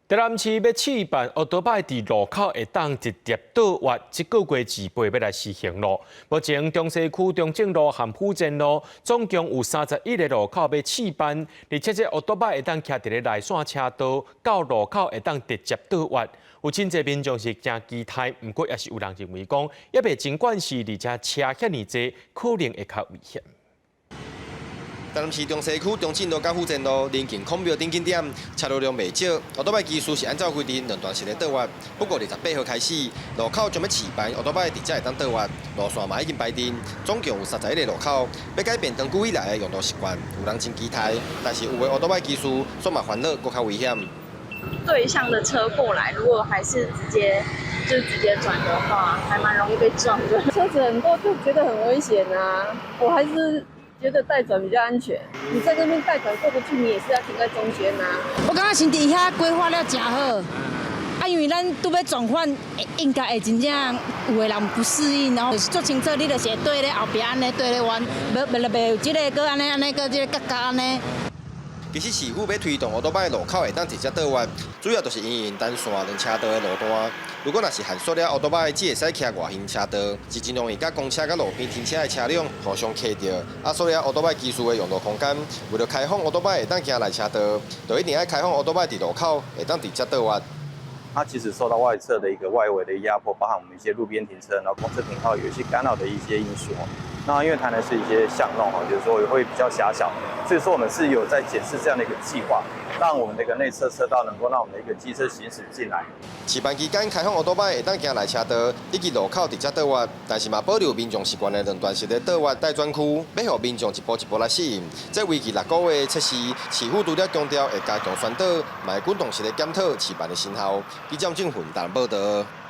台南市要试办奥多摆伫路口会当直接倒滑，这个月2八要来实行咯。目前中西区中正路和府前路总共有31个路口要试办，而且这奥多摆会当徛伫咧内线车道，到路口会当直接倒滑。有真侪民众是真期待，不过也是有人认为讲，也未尽管是而且车遐尼济，可能会较危险。 台南市中西区中正路甲府前路临近孔庙顶景点，车流量未少。奥多摆技术是按照规定两段式的倒滑，不过28号开始，路口将要试办奥多摆直接会当倒滑，路线嘛已经排定，总共有31个路口。要改变长久以来的用路习惯，有人真期待，但是有的奥多摆技术说嘛烦恼，搁较危险。对向的车过来，如果还是直接转的话，还蛮容易被撞的。车子很多就觉得很危险啊，我还是。 觉得带转比较安全，你在这边带转过不去，你也是要停在中间啊。我感觉先伫遐规划了真好，因为咱拄要转换，应该会真正有的人不适应，然后做清楚，你就是对咧后边安尼对咧弯，袂有即个个安尼个即个角角安尼。 其实市府要推动奥多摆路口会当直接倒弯，主要就是因应单线两车道的路段。如果若是限缩了奥多摆，只会使徛外行车道，是真容易甲公车、甲路边停车的车辆互相卡着，压缩了奥多摆技术的用路空间。为了开放奥多摆会当行内车道，就一定要开放奥多摆伫路口会当直接倒弯。 它其实受到外侧的一个外围的压迫，包含我们一些路边停车，然后公车停靠有一些干扰的一些因素。那因为台南是一些巷弄哈，有时候也会比较狭小，所以说我们是有在检视这样的一个计划，让我们的一个内侧车道能够让我们的一个机车行驶进来。试办期间开放奥多摆会当行内车道，以及路口直接倒弯，但是嘛保留民众习惯的两段式的倒弯带转区，要让民众一步一步来适应。这为期6个月的测试，市府除了强调会加强宣导，嘛会滚动式的检讨试办的成效。记者郑云台报道。